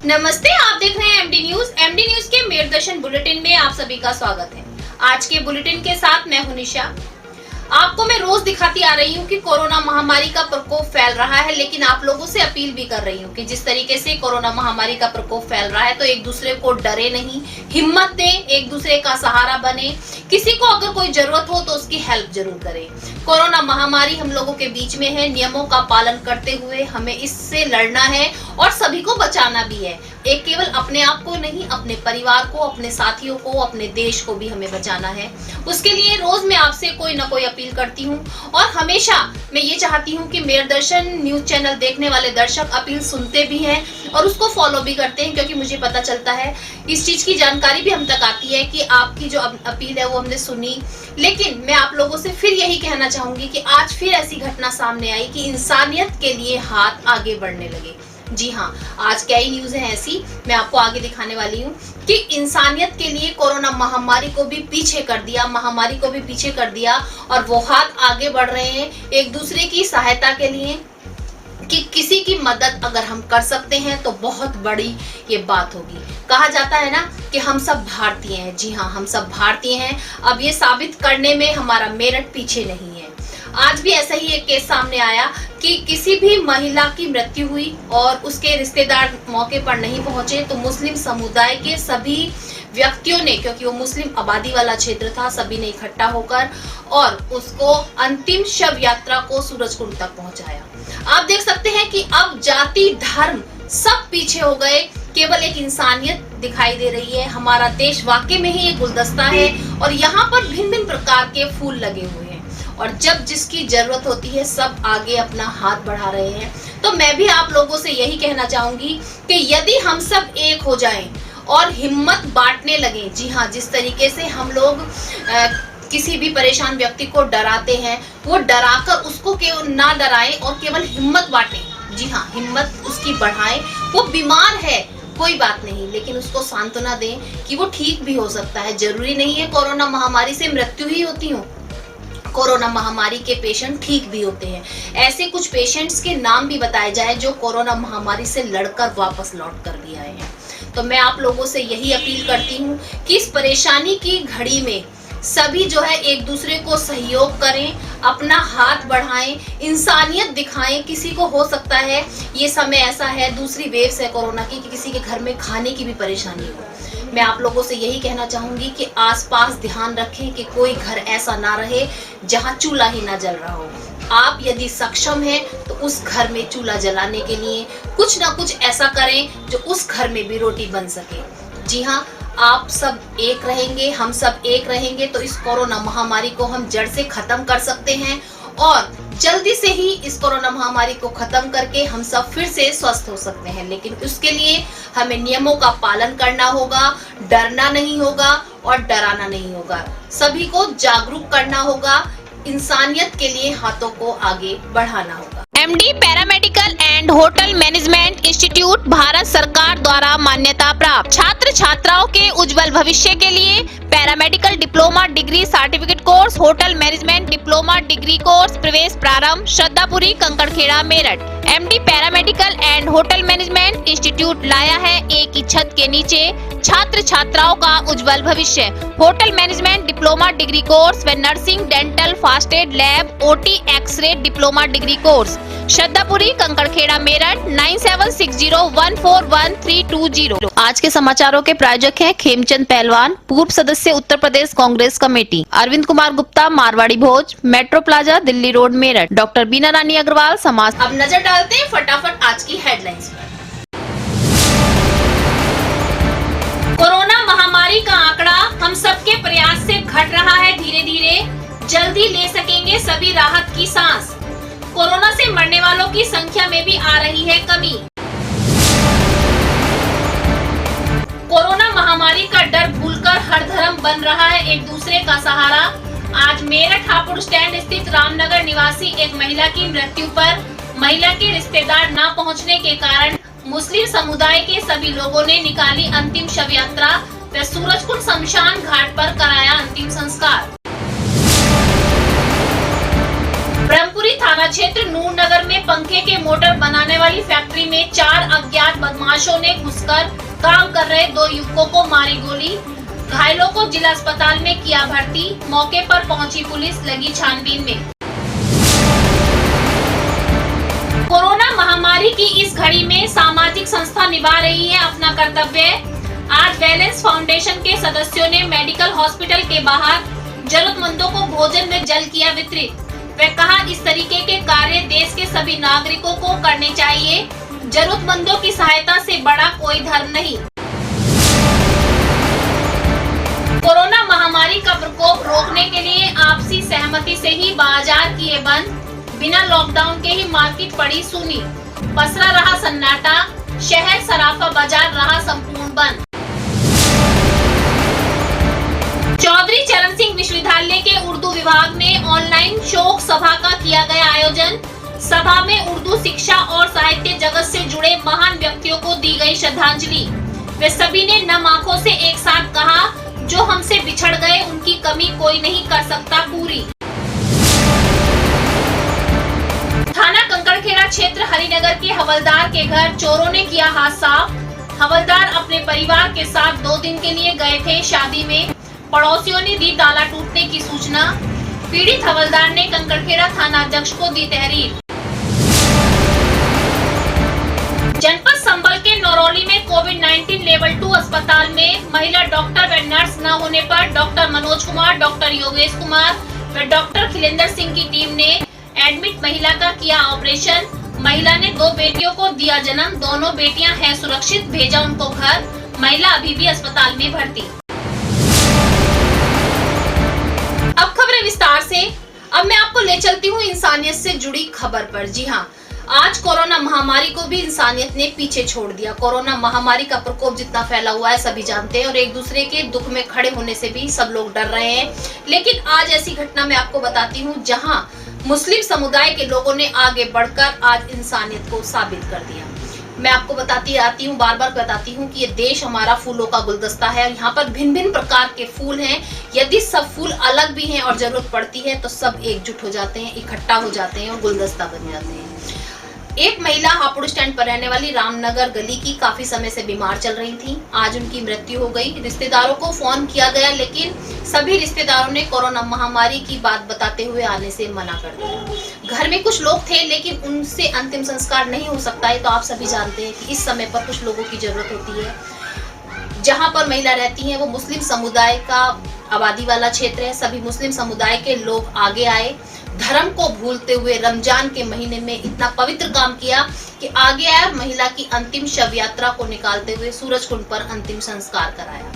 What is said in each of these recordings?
नमस्ते, आप देख रहे हैं एमडी न्यूज। एमडी न्यूज के मेरदर्शन बुलेटिन में आप सभी का स्वागत है। आज के बुलेटिन के साथ मैं हूं निशा। आपको मैं रोज दिखाती आ रही हूं कि कोरोना महामारी का प्रकोप फैल रहा है, लेकिन आप लोगों से अपील भी कर रही हूं कि जिस तरीके से कोरोना महामारी का प्रकोप फैल रहा है तो एक दूसरे को डरे नहीं, हिम्मत दें, एक दूसरे का सहारा बने। किसी को अगर कोई जरूरत हो तो उसकी हेल्प जरूर करें। कोरोना महामारी हम लोगों के बीच में है, नियमों का पालन करते हुए हमें इससे लड़ना है और सभी को बचाना भी है। एक केवल अपने आप को नहीं, अपने परिवार को, अपने साथियों को, अपने देश को भी हमें बचाना है। उसके लिए रोज मैं आपसे कोई ना कोई अपील करती हूँ और हमेशा मैं ये चाहती हूँ कि मेरदर्शन न्यूज चैनल देखने वाले दर्शक अपील सुनते भी हैं और उसको फॉलो भी करते हैं, क्योंकि मुझे पता चलता है, इस चीज की जानकारी भी हम तक आती है कि आपकी जो अपील है वो हमने सुनी। लेकिन मैं आप लोगों से फिर यही कहना चाहूंगी कि आज फिर ऐसी घटना सामने आई कि इंसानियत के लिए हाथ आगे बढ़ने लगे। जी हाँ, आज कई न्यूज है ऐसी, मैं आपको आगे दिखाने वाली हूँ कि इंसानियत के लिए कोरोना महामारी को भी पीछे कर दिया, महामारी को भी पीछे कर दिया और वो हाथ आगे बढ़ रहे हैं एक दूसरे की सहायता के लिए कि किसी की मदद अगर हम कर सकते हैं तो बहुत बड़ी ये बात होगी। कहा जाता है ना कि हम सब भारतीय हैं। जी हाँ, हम सब भारतीय हैं। अब ये साबित करने में हमारा मेरठ पीछे नहीं है। आज भी ऐसा ही एक केस सामने आया कि किसी भी महिला की मृत्यु हुई और उसके रिश्तेदार मौके पर नहीं पहुंचे, तो मुस्लिम समुदाय के सभी व्यक्तियों ने, क्योंकि वो मुस्लिम आबादी वाला क्षेत्र था, सभी ने इकट्ठा होकर और उसको अंतिम शव यात्रा को सूरजकुंड तक पहुंचाया। आप देख सकते हैं कि अब जाति धर्म सब पीछे हो गए, केवल एक इंसानियत दिखाई दे रही है। हमारा देश वाकई में ही एक गुलदस्ता है और यहाँ पर भिन्न भिन्न प्रकार के फूल लगे हुए हैं और जब जिसकी जरूरत होती है सब आगे अपना हाथ बढ़ा रहे हैं। तो मैं भी आप लोगों से यही कहना चाहूंगी कि यदि हम सब एक हो जाएं और हिम्मत बांटने लगे, जी हाँ, जिस तरीके से हम लोग किसी भी परेशान व्यक्ति को डराते हैं, वो डराकर उसको केवल ना डराएं और केवल हिम्मत बांटें। जी हाँ, हिम्मत उसकी बढ़ाएं। वो बीमार है कोई बात नहीं, लेकिन उसको सांत्वना दें कि वो ठीक भी हो सकता है। जरूरी नहीं है कोरोना महामारी से मृत्यु ही होती हो, कोरोना महामारी के पेशेंट ठीक भी होते हैं। ऐसे कुछ पेशेंट्स के नाम भी बताए जाए जो कोरोना महामारी से लड़कर वापस लौट कर भी आए हैं। तो मैं आप लोगों से यही अपील करती हूँ कि इस परेशानी की घड़ी में सभी जो है एक दूसरे को सहयोग करें, अपना हाथ बढ़ाएं, इंसानियत दिखाएं। किसी को हो सकता है ये समय ऐसा है, दूसरी वेव है कोरोना की, कि किसी के घर में खाने की भी परेशानी हो। मैं आप लोगों से यही कहना चाहूंगी कि आसपास ध्यान रखें कि कोई घर ऐसा ना रहे जहां चूल्हा ही ना जल रहा हो। आप यदि सक्षम हैं तो उस घर में चूल्हा जलाने के लिए कुछ ना कुछ ऐसा करें जो उस घर में भी रोटी बन सके। जी हाँ, आप सब एक रहेंगे, हम सब एक रहेंगे तो इस कोरोना महामारी को हम जड़ से खत्म कर सकते हैं और जल्दी से ही इस कोरोना महामारी को खत्म करके हम सब फिर से स्वस्थ हो सकते हैं। लेकिन उसके लिए हमें नियमों का पालन करना होगा, डरना नहीं होगा और डराना नहीं होगा। सभी को जागरूक करना होगा, इंसानियत के लिए हाथों को आगे बढ़ाना होगा। MD paramedical and hotel management institute Bharat सरकार द्वारा मान्यता प्राप्त। छात्र छात्राओं के उज्जवल भविष्य के लिए paramedical diploma degree certificate course, hotel management diploma degree course प्रवेश प्रारंभ, Shraddhapuri, Kankarkhera, Meerut. MD paramedical and hotel management institute लाया है एक ही छत के नीचे छात्र छात्राओं का उज्जवल भविष्य। Hotel management diploma degree course व nursing, dental, first aid, lab, OT, X ray diploma degree course, Shraddhapuri, Kankarkhera, Meerut. 9760141320। आज के समाचारों के प्रायोजक हैं खेमचंद पहलवान, पूर्व सदस्य Uttar Pradesh Congress committee, Arvind Kumar Gupta, Marwari Bhoj, metro plaza, Delhi road, Meerut, doctor Beena Rani Agarwal, समाज। अब नजर डालते हैं फटाफट आज की हेडलाइंस पर। कोरोना महामारी का आंकड़ा हम सबके प्रयास से घट रहा है धीरे धीरे, जल्दी ले सकेंगे सभी राहत की सांस। कोरोना से मरने वालों की संख्या में भी आ रही है कमी। कोरोना महामारी का डर भूलकर हर धर्म बन रहा है एक दूसरे का सहारा। आज मेरठ हापुड़ स्टैंड स्थित रामनगर निवासी एक महिला की मृत्यु पर महिला के रिश्तेदार न पहुंचने के कारण मुस्लिम समुदाय के सभी लोगों ने निकाली अंतिम शव यात्रा व सूरजकुंड शमशान घाट पर कराया अंतिम संस्कार। ब्रह्मपुरी थाना क्षेत्र नूर नगर में पंखे के मोटर बनाने वाली फैक्ट्री में 4 अज्ञात बदमाशों ने घुसकर काम कर रहे 2 युवकों को मारी गोली। घायलों को जिला अस्पताल में किया भर्ती। मौके पर पहुंची पुलिस, लगी छानबीन में। कोरोना महामारी की इस घड़ी में सामाजिक संस्था निभा रही है अपना कर्तव्य। आज बैलेंस फाउंडेशन के सदस्यों ने मेडिकल हॉस्पिटल के बाहर जरूरतमंदों को भोजन में जल किया वितरित। वे कहा, इस तरीके के कार्य देश के सभी नागरिकों को करने चाहिए। जरूरतमंदों की सहायता से बड़ा कोई धर्म नहीं। कोरोना महामारी का प्रकोप रोकने के लिए आपसी सहमति से ही बाजार किए बंद। बिना लॉकडाउन के ही मार्केट पड़ी सूनी। पसरा रहा सन्नाटा, शहर सराफा बाजार रहा संपूर्ण बंद। चौधरी चरण सिंह विश्वविद्यालय के उर्दू विभाग ने ऑनलाइन शोक सभा का किया गया आयोजन। सभा में उर्दू शिक्षा और साहित्य जगत से जुड़े महान व्यक्तियों को दी गई श्रद्धांजलि। वे सभी ने नम आंखों से एक साथ कहा, जो हमसे बिछड़ गए उनकी कमी कोई नहीं कर सकता पूरी। थाना कंकड़खेड़ा क्षेत्र हरिनगर के हवलदार के घर चोरों ने किया हाथ साफ। हवलदार अपने परिवार के साथ 2 दिन के लिए गए थे शादी में। पड़ोसियों ने दी ताला टूटने की सूचना। पीड़ित हवलदार ने कंकड़खेड़ा थाना अध्यक्ष को दी तहरीर। जनपद संभल के नौरौली में कोविड-19 लेवल 2 अस्पताल में महिला डॉक्टर व नर्स न होने पर डॉक्टर मनोज कुमार, डॉक्टर योगेश कुमार व डॉक्टर खिलेंद्र सिंह की टीम ने एडमिट महिला का किया ऑपरेशन। महिला ने 2 बेटियों को दिया जन्म। दोनों बेटियां हैं सुरक्षित, भेजा उनको घर। महिला अभी भी अस्पताल में भर्ती। अब खबरें विस्तार से। अब मैं आपको ले चलती हूँ इंसानियत से जुड़ी खबर पर। जी हाँ, आज कोरोना महामारी को भी इंसानियत ने पीछे छोड़ दिया। कोरोना महामारी का प्रकोप जितना फैला हुआ है सभी जानते हैं और एक दूसरे के दुख में खड़े होने से भी सब लोग डर रहे हैं। लेकिन आज ऐसी घटना मैं आपको बताती हूँ जहाँ मुस्लिम समुदाय के लोगों ने आगे बढ़कर आज इंसानियत को साबित कर दिया। मैं आपको बताती आती हूँ, बार बार बताती हूँ कि ये देश हमारा फूलों का गुलदस्ता है और यहाँ पर भिन्न भिन्न प्रकार के फूल हैं। यदि सब फूल अलग भी हैं और जरूरत पड़ती है तो सब एकजुट हो जाते हैं, इकट्ठा हो जाते हैं और गुलदस्ता बन जाते हैं। एक महिला हापुड़ स्टैंड पर रहने वाली रामनगर गली की काफी समय से बीमार चल रही थी। आज उनकी मृत्यु हो गई। रिश्तेदारों को फोन किया गया लेकिन सभी रिश्तेदारों ने कोरोना महामारी की बात बताते हुए आने से मना कर दिया। घर में कुछ लोग थे लेकिन उनसे अंतिम संस्कार नहीं हो सकता है। तो आप सभी जानते हैं कि इस समय पर कुछ लोगों की जरूरत होती है। जहाँ पर महिला रहती है वो मुस्लिम समुदाय का आबादी वाला क्षेत्र है। सभी मुस्लिम समुदाय के लोग आगे आए, धर्म को भूलते हुए रमजान के महीने में इतना पवित्र काम किया कि आगे आया, महिला की अंतिम शव यात्रा को निकालते हुए सूरज कुंड पर अंतिम संस्कार कराया।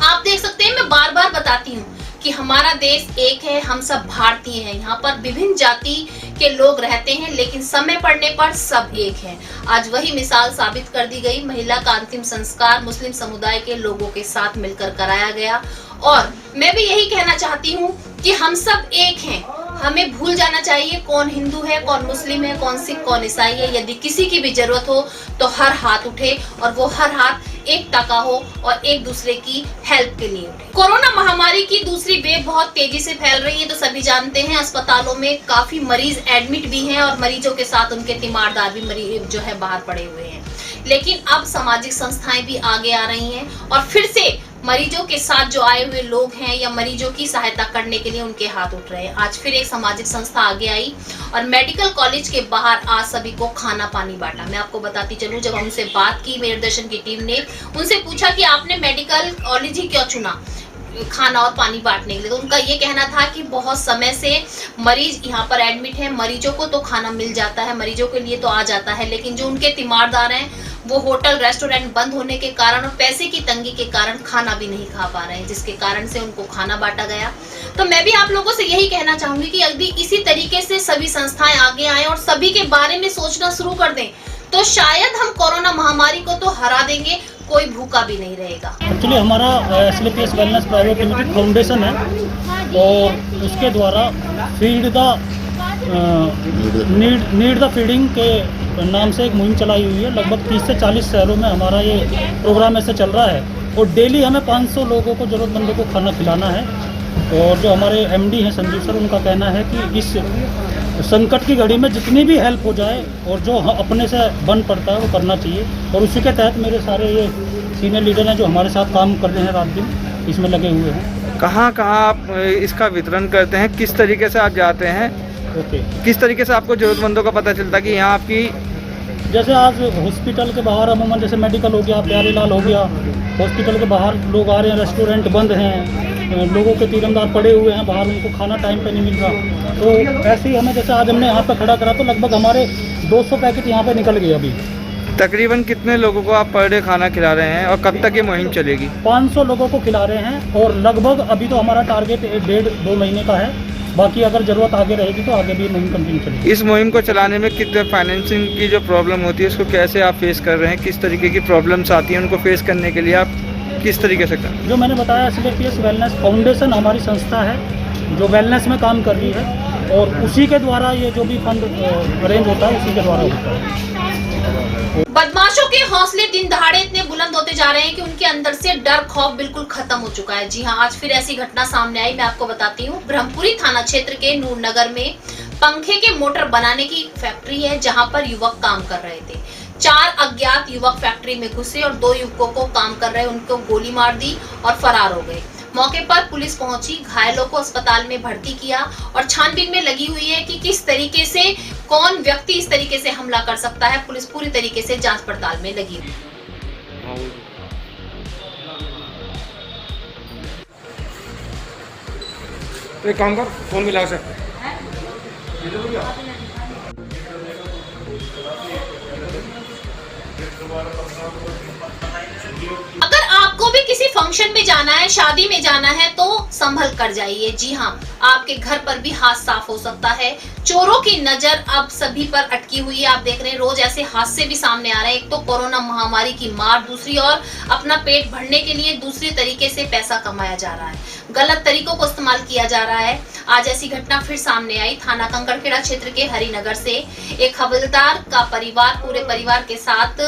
आप देख सकते हैं, मैं बार बार बताती हूँ कि हमारा देश एक है, हम सब भारतीय हैं। यहाँ पर विभिन्न जाति के लोग रहते हैं लेकिन समय पड़ने पर सब एक हैं। आज वही मिसाल साबित कर दी गई। महिला का अंतिम संस्कार मुस्लिम समुदाय के लोगों के साथ मिलकर कराया गया और मैं भी यही कहना चाहती हूँ कि हम सब एक हैं। हमें भूल जाना चाहिए कौन हिंदू है, कौन मुस्लिम है, कौन सिख, कौन ईसाई है। यदि किसी की भी जरूरत हो तो हर हाथ उठे और वो हर हाथ एकता का हो और एक दूसरे की हेल्प के लिए उठे। कोरोना महामारी की दूसरी वेव बहुत तेजी से फैल रही है तो सभी जानते हैं। अस्पतालों में काफी मरीज एडमिट भी हैं और मरीजों के साथ उनके तीमारदार भी मरीज जो है बाहर पड़े हुए हैं। लेकिन अब सामाजिक संस्थाएं भी आगे आ रही हैं और फिर से मरीजों के साथ जो आए हुए लोग हैं या मरीजों की सहायता करने के लिए उनके हाथ उठ रहे हैं। आज फिर एक सामाजिक संस्था आगे आई और मेडिकल कॉलेज के बाहर आज सभी को खाना पानी बांटा। मैं आपको बताती चलूं, जब हमसे बात की मेरे दर्शन की टीम ने, उनसे पूछा कि आपने मेडिकल कॉलेज ही क्यों चुना खाना और पानी बांटने के लिए, तो उनका ये कहना था कि बहुत समय से मरीज यहाँ पर एडमिट है, मरीजों को तो खाना मिल जाता है, मरीजों के लिए तो आ जाता है, लेकिन जो उनके तीमारदार हैं वो होटल रेस्टोरेंट बंद होने के कारण और पैसे की तंगी के कारण खाना भी नहीं खा पा रहे हैं, जिसके कारण से उनको खाना बांटा गया। तो मैं भी आप लोगों से यही कहना चाहूंगी कि यदि इसी तरीके से सभी संस्थाएं आगे आए और सभी के बारे में सोचना शुरू कर दें तो शायद हम कोरोना महामारी को तो हरा देंगे, कोई भूखा भी नहीं रहेगा। एक्चुअली हमारा SLPS wellness private limited foundation है और उसके द्वारा feed the need the feeding के नाम से एक मुहिम चलाई हुई है। लगभग 30 से 40 शहरों में हमारा ये प्रोग्राम ऐसे चल रहा है और डेली हमें 500 लोगों को, ज़रूरतमंदों को खाना खिलाना है। और जो हमारे एमडी हैं संजीव सर, उनका कहना है कि इस संकट की घड़ी में जितनी भी हेल्प हो जाए और जो अपने से बन पड़ता है वो करना चाहिए। और उसी के तहत मेरे सारे ये सीनियर लीडर हैं जो हमारे साथ काम कर रहे हैं, रात दिन इसमें लगे हुए हैं। कहाँ कहाँ आप इसका वितरण करते हैं, किस तरीके से आप जाते हैं, किस तरीके से आपको ज़रूरतमंदों का पता चलता है कि यहाँ आपकी? जैसे आज हॉस्पिटल के बाहर अमूमन जैसे मेडिकल हो गया, प्यारेलाल हो गया, हॉस्पिटल के बाहर लोग आ रहे हैं, रेस्टोरेंट बंद हैं, लोगों के तीरंदाज पड़े हुए हैं बाहर, उनको खाना टाइम पे नहीं मिल रहा। तो ऐसे ही हमें जैसे आज हमने यहाँ पे खड़ा करा तो लगभग हमारे 200 पैकेट यहाँ पे निकल गए। अभी तकरीबन कितने लोगों को आप पर डे खाना खिला रहे हैं और कब तक ये मुहिम चलेगी? 500 लोगों को खिला रहे हैं और लगभग अभी तो हमारा टारगेट 1.5-2 महीने का है। बाकी अगर ज़रूरत आगे रहेगी तो आगे भी मुहिम कंटिन्यू चलेगी। इस मुहिम को चलाने में कितने फाइनेंसिंग की जो प्रॉब्लम होती है उसको कैसे आप फेस कर रहे हैं, किस तरीके की प्रॉब्लम्स आती हैं, उनको फेस करने के लिए आप किस तरीके से करें? जो मैंने बताया, SLAPS वेलनेस फाउंडेशन हमारी संस्था है जो वेलनेस में काम कर रही है और उसी के द्वारा ये जो भी फंड अरेंज होता है उसी के द्वारा होता है। बदमाशों के हौसले दिन दहाड़े इतने बुलंद होते जा रहे हैं कि उनके अंदर से डर खौफ बिल्कुल खत्म हो चुका है। जी हाँ, आज फिर ऐसी घटना सामने आई, मैं आपको बताती हूँ। ब्रह्मपुरी थाना क्षेत्र के नूरनगर में पंखे के मोटर बनाने की फैक्ट्री है जहाँ पर युवक काम कर रहे थे। 4 अज्ञात युवक फैक्ट्री में घुसे और 2 युवकों को काम कर रहे उनको गोली मार दी और फरार हो गए। मौके पर पुलिस पहुंची, घायलों को अस्पताल में भर्ती किया और छानबीन में लगी हुई है कि किस तरीके से कौन व्यक्ति इस तरीके से हमला कर सकता है। पुलिस पूरी तरीके से जांच पड़ताल में लगी हुई है। तो एक काम कर, फोन मिला से। अगर आपको भी किसी फंक्शन में जाना है, शादी में जाना है तो संभल कर जाइए। जी हाँ, आपके घर पर भी हाथ साफ हो सकता है। चोरों की नजर अब सभी पर अटकी हुई है। आप देख रहे हैं रोज ऐसे हादसे भी सामने आ रहे हैं। एक तो कोरोना महामारी की मार, दूसरी ओर अपना पेट भरने के लिए दूसरे तरीके से पैसा कमाया जा रहा है, गलत तरीकों को इस्तेमाल किया जा रहा है। आज ऐसी घटना फिर सामने आई। थाना कंकड़खेड़ा क्षेत्र के हरिनगर से एक हवलदार का परिवार पूरे परिवार के साथ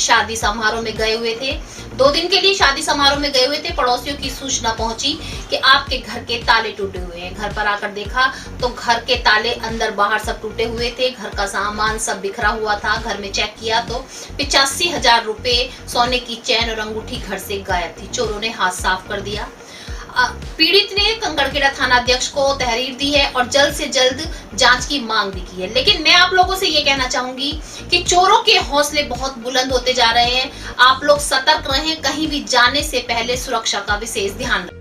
शादी समारोह में गए हुए थे। 2 दिन के लिए शादी समारोह में गए हुए थे। पड़ोसियों की सूचना पहुंची कि आपके घर के ताले टूटे हुए हैं। घर पर आकर देखा तो घर के ताले अंदर बाहर सब टूटे हुए थे, घर का सामान सब बिखरा हुआ था। घर में चेक किया तो 85,000 रुपए, सोने की चैन और अंगूठी घर से गायब थी। चोरों ने हाथ साफ कर दिया। पीड़ित ने कंकड़खेड़ा थाना अध्यक्ष को तहरीर दी है और जल्द से जल्द जांच की मांग भी की है। लेकिन मैं आप लोगों से ये कहना चाहूंगी कि चोरों के हौसले बहुत बुलंद होते जा रहे हैं। आप लोग सतर्क रहें, कहीं भी जाने से पहले सुरक्षा का विशेष ध्यान रखें।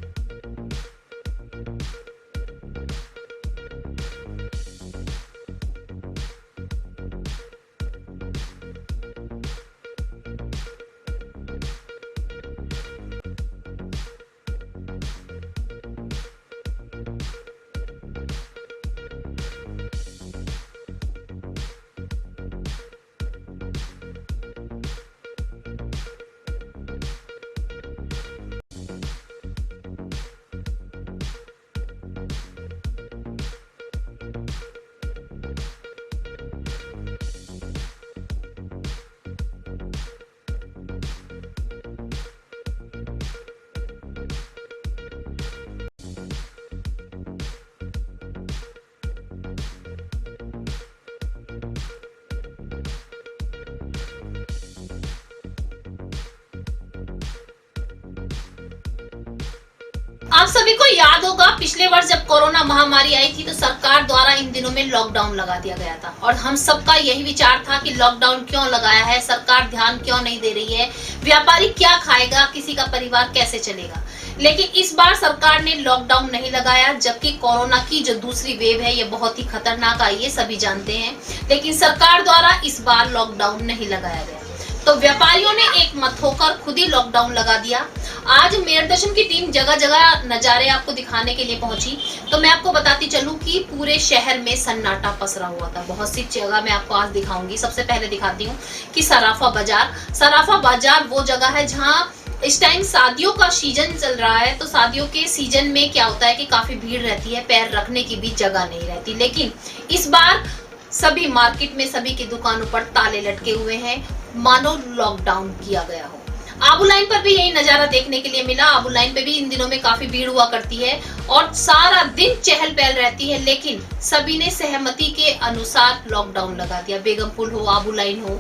आप सभी को याद होगा पिछले वर्ष जब कोरोना महामारी आई थी तो सरकार द्वारा इन दिनों में लॉकडाउन लगा दिया गया था और हम सबका यही विचार था कि लॉकडाउन क्यों लगाया है, सरकार ध्यान क्यों नहीं दे रही है, व्यापारी क्या खाएगा, किसी का परिवार कैसे चलेगा। लेकिन इस बार सरकार ने लॉकडाउन नहीं लगाया, जबकि कोरोना की जो दूसरी वेव है ये बहुत ही खतरनाक आई है, सभी जानते हैं। लेकिन सरकार द्वारा इस बार लॉकडाउन नहीं लगाया गया तो व्यापारियों ने एक मत होकर खुद ही लॉकडाउन लगा दिया। आज मेरदर्शन की टीम जगह जगह नजारे आपको दिखाने के लिए पहुंची तो मैं आपको बताती चलूं कि पूरे शहर में सन्नाटा पसरा हुआ था। बहुत सी जगह मैं आपको आज दिखाऊंगी। सबसे पहले दिखाती हूँ कि सराफा बाजार वो जगह है जहाँ इस टाइम शादियों का सीजन चल रहा है। तो शादियों के सीजन में क्या होता है कि काफी भीड़ रहती है, पैर रखने की भी जगह नहीं रहती। लेकिन इस बार सभी मार्केट में सभी की दुकानों पर ताले लटके हुए हैं, मानो लॉकडाउन किया गया हो। आबू लाइन पर भी यही नजारा देखने के लिए मिला। आबू लाइन पे भी इन दिनों में काफी भीड़ हुआ करती है और सारा दिन चहल पहल रहती है, लेकिन सभी ने सहमति के अनुसार लॉकडाउन लगा दिया। बेगमपुल हो, आबू लाइन हो,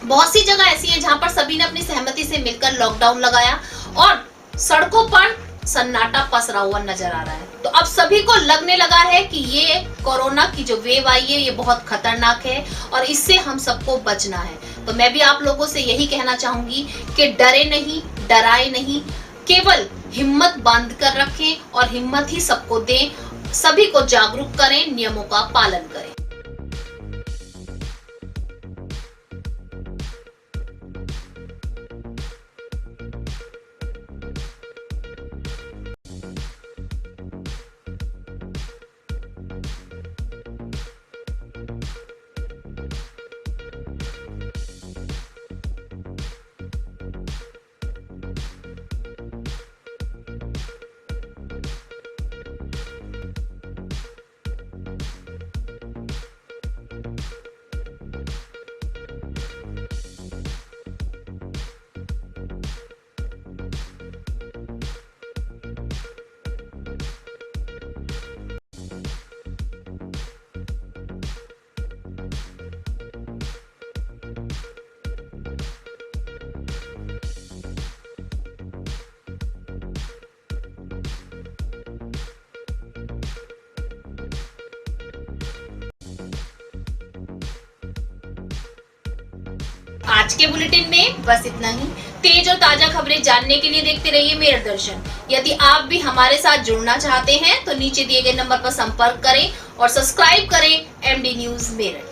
बहुत सी जगह ऐसी है जहां पर सभी ने अपनी सहमति से मिलकर लॉकडाउन लगाया और सड़कों पर सन्नाटा पसरा हुआ नजर आ रहा है। तो अब सभी को लगने लगा है कि ये कोरोना की जो वेव आई है ये बहुत खतरनाक है और इससे हम सबको बचना है। तो मैं भी आप लोगों से यही कहना चाहूंगी कि डरे नहीं, डराए नहीं, केवल हिम्मत बांध कर रखें और हिम्मत ही सबको दें। सभी को जागरूक करें, नियमों का पालन करें। आज के बुलेटिन में बस इतना ही। तेज और ताजा खबरें जानने के लिए देखते रहिए मेरठ दर्शन। यदि आप भी हमारे साथ जुड़ना चाहते हैं तो नीचे दिए गए नंबर पर संपर्क करें और सब्सक्राइब करें एमडी न्यूज मेरठ।